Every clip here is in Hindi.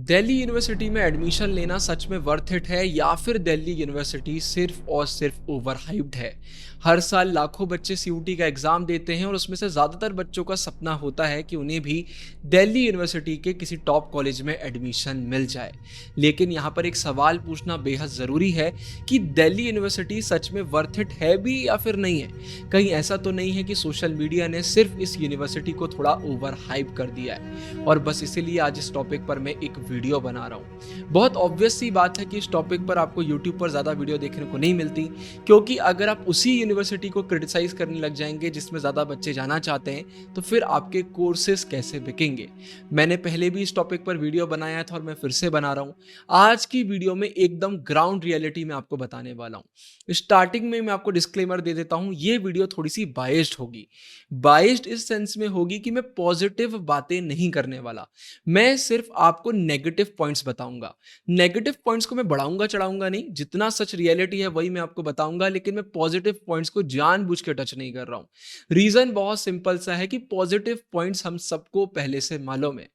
दिल्ली यूनिवर्सिटी में एडमिशन लेना सच में वर्थ इट है या फिर दिल्ली यूनिवर्सिटी सिर्फ और सिर्फ ओवर हाइप्ड है। हर साल लाखों बच्चे सीयूटी का एग्जाम देते हैं और उसमें से ज़्यादातर बच्चों का सपना होता है कि उन्हें भी दिल्ली यूनिवर्सिटी के किसी टॉप कॉलेज में एडमिशन मिल जाए। लेकिन यहाँ पर एक सवाल पूछना बेहद ज़रूरी है कि दिल्ली यूनिवर्सिटी सच में वर्थ इट है भी या फिर नहीं है। कहीं ऐसा तो नहीं है कि सोशल मीडिया ने सिर्फ इस यूनिवर्सिटी को थोड़ा ओवर हाइप कर दिया है और बस इसीलिए आज इस टॉपिक पर मैं एक वीडियो बना रहा हूँ। बहुत ऑब्वियस सी बात है कि इस टॉपिक पर आपको यूट्यूब पर ज़्यादा वीडियो देखने को नहीं मिलती, क्योंकि अगर आप उसी यूनिवर्सिटी को क्रिटिसाइज करने लग जाएंगे जिसमें ज़्यादा बच्चे जाना चाहते हैं तो फिर आपके कोर्सेज कैसे बिकेंगे। मैंने पहले भी इस टॉपिक पर वीडियो बनाया था और मैं फिर से बना रहा हूँ। आज की वीडियो में एकदम ग्राउंड रियलिटी में आपको बताने वाला हूँ। स्टार्टिंग में मैं आपको डिस्क्लेमर दे देता हूँ, ये वीडियो थोड़ी सी बायस्ड होगी। बायस्ड इस सेंस में होगी कि मैं पॉजिटिव बातें नहीं करने वाला, मैं सिर्फ आपको नेगेटिव पॉइंट्स बताऊंगा। नेगेटिव पॉइंट्स को मैं बढ़ाऊंगा चढ़ाऊंगा नहीं, जितना सच रियलिटी है वही मैं आपको बताऊंगा, लेकिन मैं पॉजिटिव पॉइंट्स को जानबूझ के टच नहीं कर रहा हूं। रीजन बहुत सिंपल सा है कि पॉजिटिव पॉइंट्स हम सबको पहले से मालूम है।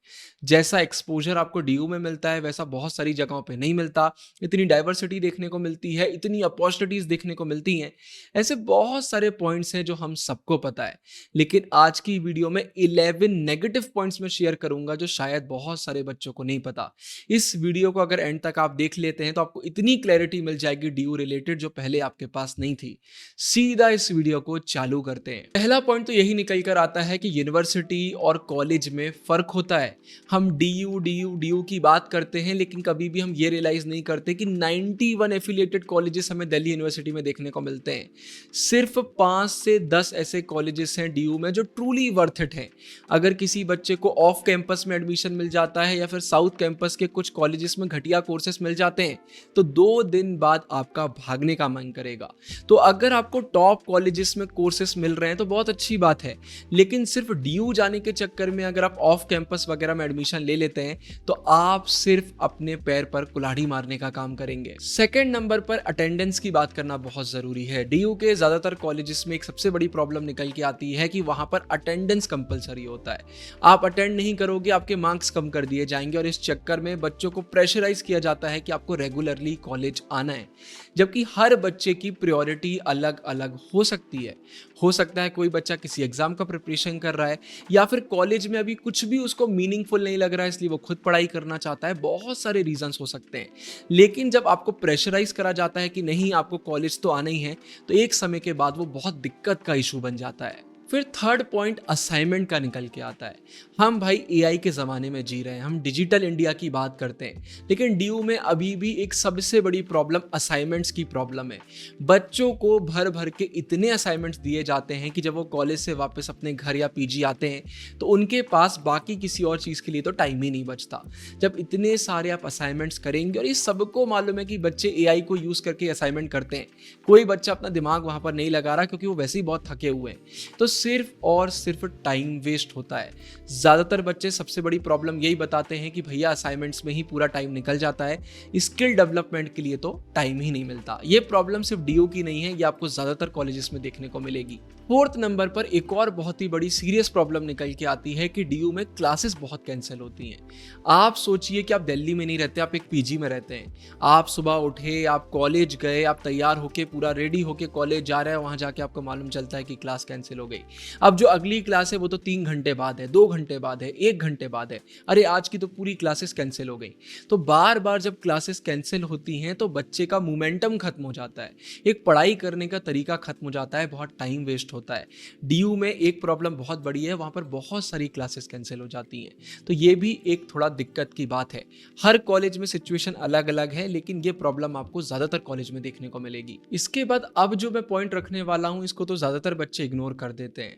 जैसा एक्सपोजर आपको डीयू में मिलता है वैसा बहुत सारी जगहों पे नहीं मिलता। इतनी डाइवर्सिटी देखने को मिलती है, इतनी अपॉर्चुनिटीज देखने को मिलती हैं, ऐसे बहुत सारे पॉइंट्स हैं जो हम सबको पता है। लेकिन आज की वीडियो में 11 नेगेटिव पॉइंट्स में शेयर करूंगा जो शायद बहुत सारे बच्चों को नहीं पता। इस वीडियो को अगर एंड तक आप देख लेते हैं तो आपको इतनी क्लैरिटी मिल जाएगी डीयू रिलेटेड जो पहले आपके पास नहीं थी। सीधा इस वीडियो को चालू करते हैं। पहला पॉइंट तो यही निकल कर आता है कि यूनिवर्सिटी और कॉलेज में फर्क होता है। हम डीयू डीयू डीयू की बात करते हैं, लेकिन कभी भी हम ये रियलाइज नहीं करते कि 91 एफिलिएटेड कॉलेजेस हमें दिल्ली यूनिवर्सिटी में देखने को मिलते हैं। सिर्फ 5 से 10 ऐसे कॉलेजेस हैं डीयू में जो ट्रूली वर्थ इट हैं। अगर किसी बच्चे को ऑफ कैंपस में एडमिशन मिल जाता है या फिर साउथ कैंपस के कुछ कॉलेजेस में घटिया कोर्सेस मिल जाते हैं तो 2 दिन बाद आपका भागने का मन करेगा। तो अगर आपको टॉप कॉलेजेस में कोर्सेस मिल रहे हैं तो बहुत अच्छी बात है, लेकिन सिर्फ डीयू जाने के चक्कर में अगर आप ऑफ कैंपस वगैरह में एडमिशन ले लेते हैं तो आप सिर्फ अपने पैर पर कुल्हाड़ी मारने का काम करेंगे। सेकेंड नंबर पर अटेंडेंस की बात करना बहुत जरूरी है। डीयू के ज्यादातर कॉलेजेस में एक सबसे बड़ी प्रॉब्लम निकल के आती है कि वहां पर अटेंडेंस कंपलसरी होता है। आप अटेंड नहीं करोगे, आपके मार्क्स कम कर दिए जाएंगे और इस चक्कर में बच्चों को प्रेशराइज किया जाता है कि आपको रेगुलरली कॉलेज आना है, जबकि हर बच्चे की प्रायोरिटी अलग अलग हो सकती है। हो सकता है कोई बच्चा किसी एग्जाम का प्रिपरेशन कर रहा है या फिर कॉलेज में अभी कुछ भी उसको मीनिंगफुल नहीं लग रहा है इसलिए वो खुद पढ़ाई करना चाहता है। बहुत सारे रीजंस हो सकते हैं, लेकिन जब आपको प्रेशराइज करा जाता है कि नहीं आपको कॉलेज तो आना ही है तो एक समय के बाद वो बहुत दिक्कत का इशू बन जाता है। फिर थर्ड पॉइंट असाइनमेंट का निकल के आता है। हम भाई एआई के ज़माने में जी रहे हैं, हम डिजिटल इंडिया की बात करते हैं, लेकिन डीयू में अभी भी एक सबसे बड़ी प्रॉब्लम असाइनमेंट्स की प्रॉब्लम है। बच्चों को भर भर के इतने असाइनमेंट्स दिए जाते हैं कि जब वो कॉलेज से वापस अपने घर या पीजी आते हैं तो उनके पास बाकी किसी और चीज़ के लिए तो टाइम ही नहीं बचता। जब इतने सारे आप असाइनमेंट्स करेंगे, और ये सबको मालूम है कि बच्चे एआई को यूज़ करके असाइनमेंट करते हैं, कोई बच्चा अपना दिमाग वहाँ पर नहीं लगा रहा क्योंकि वो वैसे ही बहुत थके हुए हैं, तो सिर्फ और सिर्फ टाइम वेस्ट होता है। ज्यादातर बच्चे सबसे बड़ी प्रॉब्लम यही बताते हैं कि भैया असाइनमेंट्स में ही पूरा टाइम निकल जाता है, स्किल डेवलपमेंट के लिए तो टाइम ही नहीं मिलता। ये प्रॉब्लम सिर्फ डीयू की नहीं है, ये आपको ज्यादातर कॉलेजेस में देखने को मिलेगी। फोर्थ नंबर पर एक और बहुत ही बड़ी सीरियस प्रॉब्लम निकल के आती है कि डीयू में क्लासेस बहुत कैंसिल होती हैं। आप सोचिए कि आप दिल्ली में नहीं रहते, आप एक पीजी में रहते हैं। आप सुबह उठे, आप कॉलेज गए, आप तैयार होके पूरा रेडी होके कॉलेज जा रहे हैं, वहां जाके आपको मालूम चलता है कि क्लास कैंसिल हो गई। अब जो अगली क्लास है वो तो 3 घंटे बाद है, 2 घंटे बाद है, 1 घंटे बाद है। अरे आज की तो पूरी क्लासेस कैंसिल हो गई। तो बार बार जब क्लासेस कैंसिल होती हैं तो बच्चे का मोमेंटम खत्म हो जाता है, एक पढ़ाई करने का तरीका खत्म हो जाता है, बहुत टाइम वेस्ट होता है। डीयू में एक प्रॉब्लम बहुत बड़ी है, वहां पर बहुत सारी क्लासेस कैंसिल हो जाती हैं, तो ये भी एक थोड़ा दिक्कत की बात है। हर कॉलेज में सिचुएशन अलग अलग है, लेकिन ये प्रॉब्लम आपको ज्यादातर कॉलेज में देखने को मिलेगी। इसके बाद अब जो मैं पॉइंट रखने वाला हूं इसको तो ज्यादातर बच्चे इग्नोर कर देते हैं।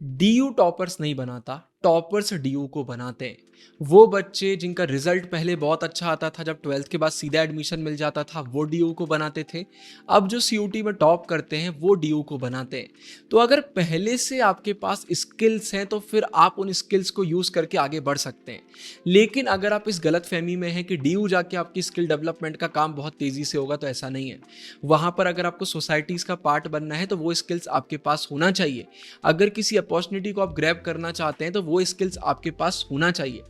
डीयू टॉपर्स नहीं बनाता, टॉपर्स डीयू को बनाते हैं। वो बच्चे जिनका रिजल्ट पहले बहुत अच्छा आता था, जब 12th के बाद सीधा एडमिशन मिल जाता था, वो डीयू को बनाते थे। अब जो सीयूटी में टॉप करते हैं वो डीयू को बनाते हैं। तो अगर पहले से आपके पास स्किल्स हैं तो फिर आप उन स्किल्स को यूज करके आगे बढ़ सकते हैं। लेकिन अगर आप इस गलत फहमी में हैं कि डीयू जाके आपकी स्किल डेवलपमेंट का काम बहुत तेजी से होगा, तो ऐसा नहीं है। वहां पर अगर आपको सोसाइटीज का पार्ट बनना है तो वो स्किल्स आपके पास होना चाहिए। अगर किसी अपॉर्चुनिटी को आप ग्रैब करना चाहते हैं तो वो स्किल्स आपके पास होना चाहिए।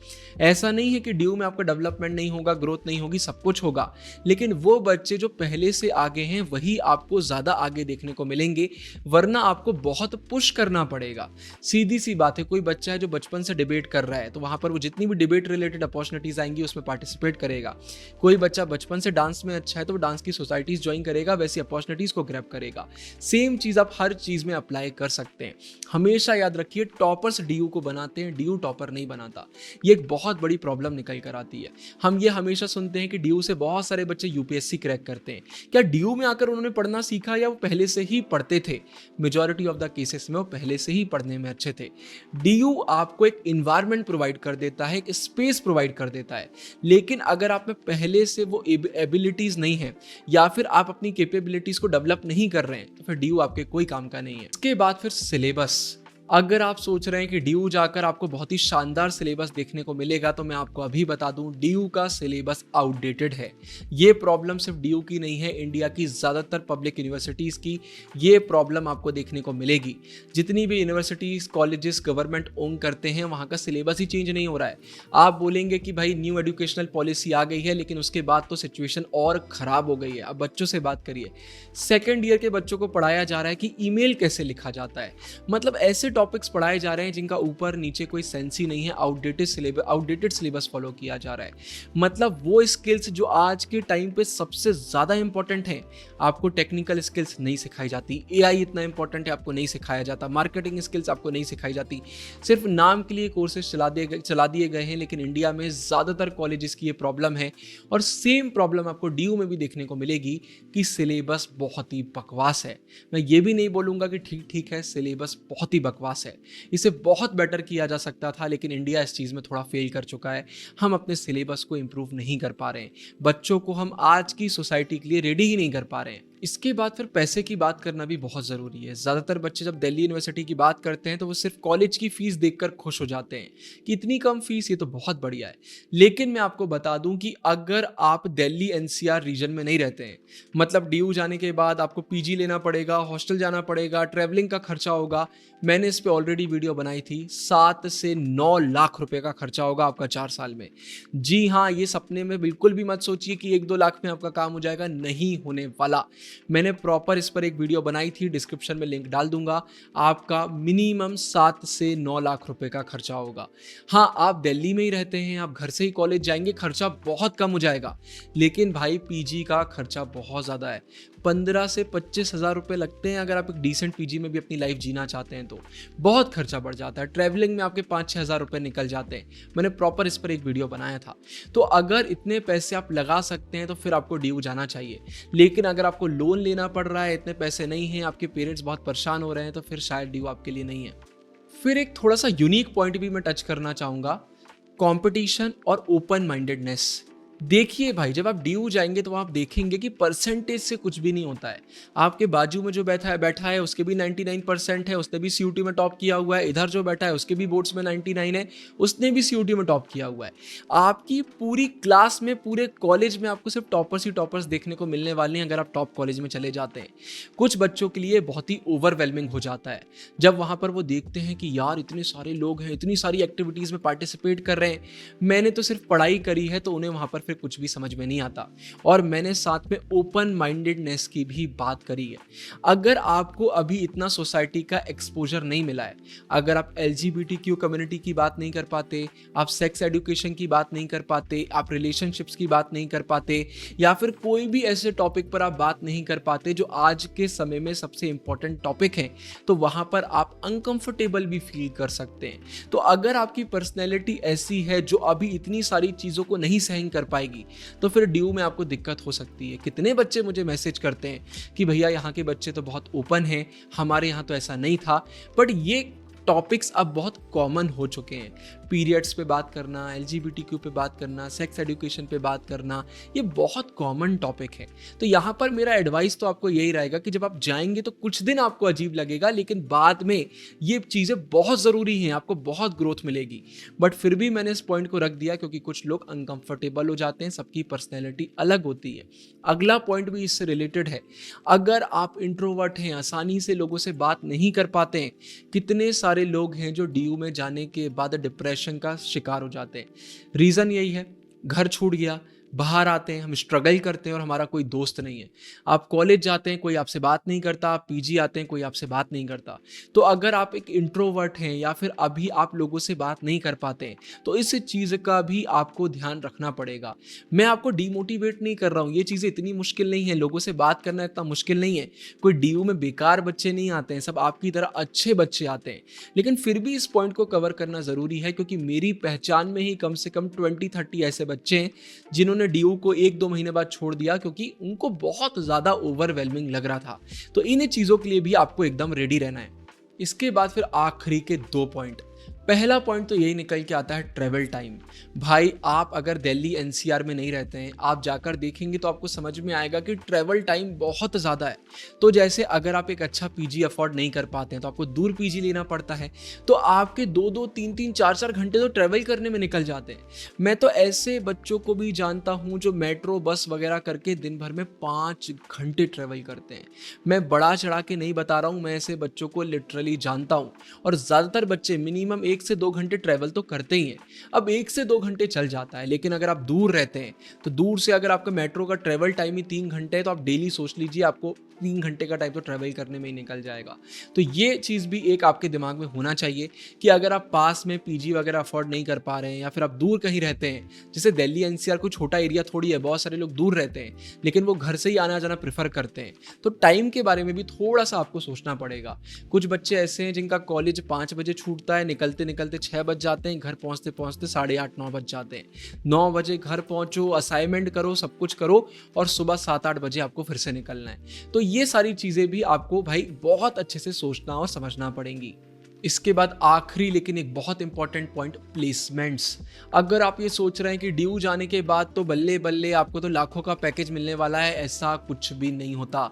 ऐसा नहीं है कि ड्यू में आपका डेवलपमेंट नहीं होगा, ग्रोथ नहीं होगी, सब कुछ होगा, लेकिन वो बच्चे जो पहले से आगे हैं वही आपको ज़्यादा आगे देखने को मिलेंगे, वरना आपको बहुत पुश करना पड़ेगा। सीधी सी बात है, कोई बच्चा है जो बचपन से डिबेट कर रहा है तो वहाँ पर वो जितनी भी डिबेट रिलेटेड अपॉर्चुनिटीज़ आएंगी उसमें पार्टिसिपेट करेगा। कोई बच्चा बचपन से डांस में अच्छा है तो वो डांस की सोसाइटीज़ ज्वाइन करेगा, वैसी अपॉर्चुनिटीज़ को ग्रैब करेगा। सेम चीज़ आप हर चीज़ में अप्लाई कर सकते हैं। हमेशा याद रखिए, टॉपर्स ड्यू को बनाते हैं, ड्यू टॉपर नहीं बनाता। ये एक बहुत बड़ी प्रॉब्लम निकल कर आती है। हम ये हमेशा सुनते हैं कि ड्यू से बहुत सारे बच्चे यूपीएससी क्रैक करते हैं। क्या ड्यू में आकर उन्होंने पढ़ना सीखा या वो पहले से ही पढ़ते थे? मेजॉरिटी ऑफ द केसेस में वो पहले से ही पढ़ने में अच्छे थे। ड्यू आपको एक इन्वायरमेंट प्रोवाइड कर देता है, एक स्पेस प्रोवाइड कर देता है, लेकिन अगर आप में पहले से वो एबिलिटीज नहीं है या फिर आप अपनी कैपेबिलिटीज को डेवलप नहीं कर रहे हैं तो फिर ड्यू आपके कोई काम का नहीं है। इसके बाद फिर सिलेबस। अगर आप सोच रहे हैं कि ड्यू जाकर आपको बहुत ही शानदार सिलेबस देखने को मिलेगा तो मैं आपको अभी बता दूं, ड्यू का सिलेबस आउटडेटेड है। ये प्रॉब्लम सिर्फ ड्यू की नहीं है, इंडिया की ज़्यादातर पब्लिक यूनिवर्सिटीज़ की ये प्रॉब्लम आपको देखने को मिलेगी। जितनी भी यूनिवर्सिटीज़ कॉलेजेस गवर्नमेंट ओन करते हैं वहाँ का सिलेबस ही चेंज नहीं हो रहा है। आप बोलेंगे कि भाई न्यू एजुकेशनल पॉलिसी आ गई है, लेकिन उसके बाद तो सिचुएशन और ख़राब हो गई है। अब बच्चों से बात करिए, सेकेंड ईयर के बच्चों को पढ़ाया जा रहा है कि ईमेल कैसे लिखा जाता है। मतलब ऐसे टॉपिक्स पढ़ाए जा रहे हैं जिनका ऊपर नीचे कोई सेंस ही नहीं है। आउटडेटेड सिलेबस फॉलो किया जा रहा है। मतलब वो स्किल्स जो आज के टाइम पे सबसे ज़्यादा इंपॉर्टेंट हैं, आपको टेक्निकल स्किल्स नहीं सिखाई जाती। एआई इतना इंपॉर्टेंट है, आपको नहीं सिखाया जाता। मार्केटिंग स्किल्स आपको नहीं सिखाई जाती। सिर्फ नाम के लिए कोर्सेज चला दिए गए हैं, लेकिन इंडिया में ज़्यादातर कॉलेजेस की ये प्रॉब्लम है। और सेम प्रॉब्लम आपको ड्यू में भी देखने को मिलेगी कि सिलेबस बहुत ही बकवास है। मैं ये भी नहीं बोलूँगा कि ठीक है, सिलेबस बहुत ही बकवास है, इसे बहुत बेटर किया जा सकता था, लेकिन इंडिया इस चीज़ में थोड़ा फेल कर चुका है। हम अपने सिलेबस को इम्प्रूव नहीं कर पा रहे हैं, बच्चों को हम आज की सोसाइटी के लिए रेडी ही नहीं कर पा रहे हैं। इसके बाद फिर पैसे की बात करना भी बहुत ज़रूरी है। ज़्यादातर बच्चे जब दिल्ली यूनिवर्सिटी की बात करते हैं तो वो सिर्फ कॉलेज की फ़ीस देखकर खुश हो जाते हैं कि इतनी कम फीस, ये तो बहुत बढ़िया है। लेकिन मैं आपको बता दूं कि अगर आप दिल्ली एनसीआर रीजन में नहीं रहते हैं, मतलब ड्यू जाने के बाद आपको पीजी लेना पड़ेगा, हॉस्टल जाना पड़ेगा, ट्रैवलिंग का खर्चा होगा। मैंने इस पर ऑलरेडी वीडियो बनाई थी। 7 से 9 लाख रुपए का खर्चा होगा आपका 4 साल में। जी हाँ, ये सपने में बिल्कुल भी मत सोचिए कि 1-2 लाख में आपका काम हो जाएगा, नहीं होने वाला। मैंने प्रॉपर इस पर एक वीडियो बनाई थी, डिस्क्रिप्शन में लिंक डाल दूंगा। आपका मिनिमम 7 से 9 लाख रुपए का खर्चा होगा। हाँ, आप दिल्ली में ही रहते हैं, आप घर से ही कॉलेज जाएंगे, खर्चा बहुत कम हो जाएगा। लेकिन भाई पीजी का खर्चा बहुत ज़्यादा है। 15 से 25 हज़ार रुपये लगते हैं अगर आप एक डिसेंट पीजी में भी अपनी लाइफ जीना चाहते हैं तो। बहुत खर्चा बढ़ जाता है। ट्रैवलिंग में आपके 5-6 हज़ार रुपये निकल जाते हैं। मैंने प्रॉपर इस पर एक वीडियो बनाया था। तो अगर इतने पैसे आप लगा सकते हैं तो फिर आपको ड्यू जाना चाहिए। लेकिन अगर आपको लोन लेना पड़ रहा है, इतने पैसे नहीं हैं, आपके पेरेंट्स बहुत परेशान हो रहे हैं, तो फिर शायद ड्यू आपके लिए नहीं है। फिर एक थोड़ा सा यूनिक पॉइंट भी मैं टच करना चाहूँगा, कंपटीशन और ओपन माइंडेडनेस। देखिए भाई, जब आप ड्यू जाएंगे तो आप देखेंगे कि परसेंटेज से कुछ भी नहीं होता है। आपके बाजू में जो बैठा है उसके भी 99% है, उसने भी सीयूटी में टॉप किया हुआ है। इधर जो बैठा है उसके भी बोर्ड्स में 99 है, उसने भी सीयूटी में टॉप किया हुआ है। आपकी पूरी क्लास में, पूरे कॉलेज में आपको सिर्फ टॉपर्स ही टॉपर्स देखने को मिलने वाले हैं अगर आप टॉप कॉलेज में चले जाते हैं। कुछ बच्चों के लिए बहुत ही ओवरवेलमिंग हो जाता है जब वहाँ पर वो देखते हैं कि यार इतने सारे लोग हैं, इतनी सारी एक्टिविटीज़ में पार्टिसिपेट कर रहे हैं, मैंने तो सिर्फ पढ़ाई करी है, तो उन्हें वहाँ पर फिर कुछ भी समझ में नहीं आता। और मैंने साथ में ओपन माइंडेडनेस की भी बात करी है। अगर आपको अभी इतना सोसाइटी का एक्सपोजर नहीं मिला है, अगर आप LGBTQ कम्युनिटी की बात नहीं कर पाते, आप सेक्स एजुकेशन की बात नहीं कर पाते, आप रिलेशनशिप्स की बात नहीं कर पाते, या फिर कोई भी ऐसे टॉपिक पर आप बात नहीं कर पाते जो आज के समय में सबसे इंपॉर्टेंट टॉपिक है, तो वहां पर आप अनकंफर्टेबल भी फील कर सकते हैं। तो अगर आपकी पर्सनैलिटी ऐसी है जो अभी इतनी सारी चीज़ों को नहीं सहन कर पाएगी, तो फिर ड्यू में आपको दिक्कत हो सकती है। कितने बच्चे मुझे मैसेज करते हैं कि भैया यहाँ के बच्चे तो बहुत ओपन हैं, हमारे यहाँ तो ऐसा नहीं था। बट ये टॉपिक्स अब बहुत कॉमन हो चुके हैं। पीरियड्स पे बात करना, एलजीबीटीक्यू पे बात करना, सेक्स एजुकेशन पे बात करना, ये बहुत कॉमन टॉपिक है। तो यहाँ पर मेरा एडवाइस तो आपको यही रहेगा कि जब आप जाएंगे तो कुछ दिन आपको अजीब लगेगा, लेकिन बाद में ये चीज़ें बहुत ज़रूरी हैं, आपको बहुत ग्रोथ मिलेगी। बट फिर भी मैंने इस पॉइंट को रख दिया क्योंकि कुछ लोग अनकंफर्टेबल हो जाते हैं, सबकी पर्सनैलिटी अलग होती है। अगला पॉइंट भी इससे रिलेटेड है। अगर आप इंट्रोवर्ट हैं, आसानी से लोगों से बात नहीं कर पाते हैं, कितने सारे लोग हैं जो डीयू में जाने के बाद डिप्रेशन का शिकार हो जाते हैं। रीज़न यही है, घर छूट गया, बाहर आते हैं, हम स्ट्रगल करते हैं और हमारा कोई दोस्त नहीं है। आप कॉलेज जाते हैं, कोई आपसे बात नहीं करता, आप पीजी आते हैं, कोई आपसे बात नहीं करता। तो अगर आप एक इंट्रोवर्ट हैं या फिर अभी आप लोगों से बात नहीं कर पाते हैं, तो इस चीज़ का भी आपको ध्यान रखना पड़ेगा। मैं आपको डीमोटिवेट नहीं कर रहा हूँ, ये चीज़ें इतनी मुश्किल नहीं है, लोगों से बात करना इतना मुश्किल नहीं है। कोई डीयू में बेकार बच्चे नहीं आते हैं, सब आपकी तरह अच्छे बच्चे आते हैं। लेकिन फिर भी इस पॉइंट को कवर करना ज़रूरी है क्योंकि मेरी पहचान में ही कम से कम 20-30 ऐसे बच्चे हैं जिन्होंने डीयू को 1-2 महीने बाद छोड़ दिया क्योंकि उनको बहुत ज़्यादा ओवरवेलमिंग लग रहा था। तो इन चीज़ों के लिए भी आपको एकदम रेडी रहना है। इसके बाद फिर आखिरी के 2 पॉइंट। पहला पॉइंट तो यही निकल के आता है, ट्रेवल टाइम। भाई आप अगर दिल्ली एनसीआर में नहीं रहते हैं, आप जाकर देखेंगे तो आपको समझ में आएगा कि ट्रेवल टाइम बहुत ज़्यादा है। तो जैसे अगर आप एक अच्छा पीजी अफोर्ड नहीं कर पाते हैं तो आपको दूर पीजी लेना पड़ता है, तो आपके 2-2, 3-3, 4-4 घंटे तो ट्रेवल करने में निकल जाते हैं। मैं तो ऐसे बच्चों को भी जानता हूँ जो मेट्रो बस वगैरह करके दिन भर में 5 घंटे ट्रेवल करते हैं। मैं बड़ा चढ़ा के नहीं बता रहा हूँ, मैं ऐसे बच्चों को लिटरली जानता हूँ। और ज़्यादातर बच्चे मिनिमम 1 से 2 घंटे ट्रैवल तो करते ही हैं। अब 1 से 2 घंटे चल जाता है, लेकिन अगर आप दूर रहते हैं तो दूर से अगर आपका मेट्रो का ट्रैवल टाइम ही 3 घंटे है तो आप डेली सोच लीजिए आपको 3 घंटे का टाइम तो ट्रैवल करने में ही निकल जाएगा। तो ये चीज़ भी एक आपके दिमाग में होना चाहिए कि अगर आप पास में पीजी वगैरह अफोर्ड नहीं कर पा रहे हैं या फिर आप दूर कहीं रहते हैं, जैसे दिल्ली एनसीआर कोई छोटा एरिया थोड़ी है, बहुत सारे लोग दूर रहते हैं लेकिन वो घर से ही आना जाना प्रेफर करते हैं, तो टाइम के बारे में भी थोड़ा सा आपको सोचना पड़ेगा। कुछ बच्चे ऐसे हैं जिनका कॉलेज 5 बजे छूटता है, निकलते निकलते 6 बज जाते हैं, घर पहुंचते पहुंचते 8:30-9 बज जाते हैं। 9 बजे घर पहुंचो, असाइनमेंट करो, सब कुछ करो और सुबह 7-8 बजे आपको फिर से निकलना है। तो ये सारी चीज़ें भी आपको भाई बहुत अच्छे से सोचना और समझना पड़ेंगी। इसके बाद आखिरी लेकिन एक बहुत इंपॉर्टेंट पॉइंट, प्लेसमेंट्स। अगर आप ये सोच रहे हैं कि ड्यू जाने के बाद तो बल्ले बल्ले आपको तो लाखों का पैकेज मिलने वाला है, ऐसा कुछ भी नहीं होता।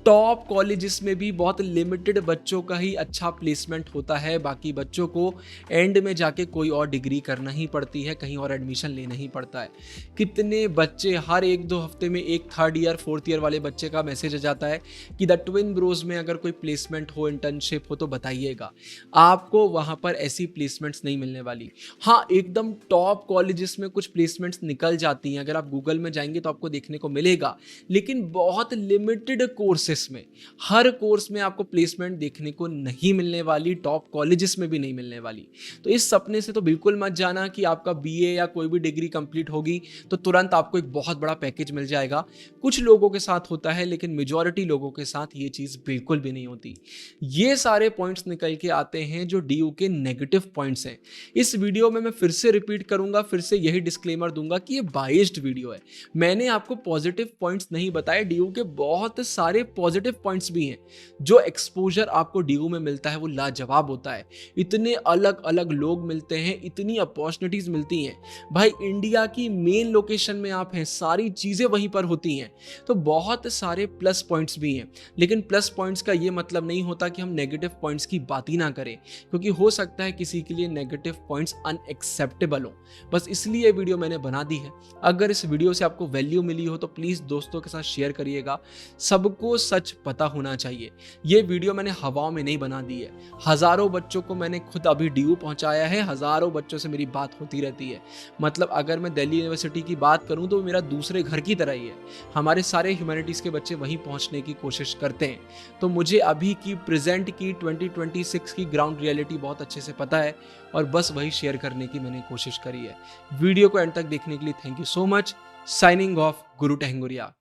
टॉप कॉलेजेस में भी बहुत लिमिटेड बच्चों का ही अच्छा प्लेसमेंट होता है, बाकी बच्चों को एंड में जाके कोई और डिग्री करना ही पड़ती है, कहीं और एडमिशन लेना ही पड़ता है। कितने बच्चे हर 1-2 हफ्ते में एक 3rd ईयर 4th ईयर वाले बच्चे का मैसेज आ जाता है कि द ट्विन ब्रोज में अगर कोई प्लेसमेंट हो, इंटर्नशिप हो तो बताइएगा। आपको वहाँ पर ऐसी प्लेसमेंट्स नहीं मिलने वाली। हाँ, एकदम टॉप कॉलेजेस में कुछ प्लेसमेंट्स निकल जाती हैं, अगर आप गूगल में जाएंगे तो आपको देखने को मिलेगा, लेकिन बहुत लिमिटेड कोर्सेस में। हर कोर्स में आपको प्लेसमेंट देखने को नहीं मिलने वाली, टॉप कॉलेजेस में भी नहीं मिलने वाली। तो इस सपने से तो बिल्कुल मत जाना कि आपका बीए या कोई भी डिग्री कंप्लीट होगी तो तुरंत आपको एक बहुत बड़ा पैकेज मिल जाएगा। कुछ लोगों के साथ होता है लेकिन मेजॉरिटी लोगों के साथ ये चीज़ बिल्कुल भी नहीं होती। ये सारे पॉइंट्स निकल के आते हैं जो डीयू के नेगेटिव पॉइंट्स हैं। इस वीडियो में मैं फिर से रिपीट करूंगा, फिर से यही डिस्क्लेमर दूंगा कि ये बाइस्ड वीडियो है। मैंने आपको पॉजिटिव पॉइंट्स नहीं बताए, डीयू के बहुत सारे पॉजिटिव पॉइंट्स भी हैं। जो एक्सपोजर आपको डीयू में मिलता है वो लाजवाब होता है। इतने अलग अलग लोग मिलते हैं, इतनी अपॉर्चुनिटीज मिलती हैं। भाई इंडिया की मेन लोकेशन में आप हैं, सारी चीज़ें वहीं पर होती हैं, तो बहुत सारे प्लस पॉइंट्स भी हैं। लेकिन प्लस पॉइंट्स का ये मतलब नहीं होता कि हम नेगेटिव पॉइंट्स की बात ही ना करें, क्योंकि हो सकता है किसी के लिए नेगेटिव पॉइंट्स अनएक्सेप्टेबल हो। बस इसलिए वीडियो मैंने बना दी है। अगर इस वीडियो से आपको वैल्यू मिली हो तो प्लीज़ दोस्तों के साथ शेयर करिएगा। सबको सच पता होना चाहिए। ये वीडियो मैंने हवाओं में नहीं बना दी है। हज़ारों बच्चों को मैंने खुद अभी डीयू पहुंचाया है, हज़ारों बच्चों से मेरी बात होती रहती है। मतलब अगर मैं दिल्ली यूनिवर्सिटी की बात करूं तो मेरा दूसरे घर की तरह ही है। हमारे सारे ह्यूमैनिटीज़ के बच्चे वहीं पहुंचने की कोशिश करते हैं। तो मुझे अभी की प्रेजेंट की 2026 की ग्राउंड रियलिटी बहुत अच्छे से पता है और बस वही शेयर करने की मैंने कोशिश करी है। वीडियो को एंड तक देखने के लिए thank you so much. Signing off, Guru टहंगुरिया।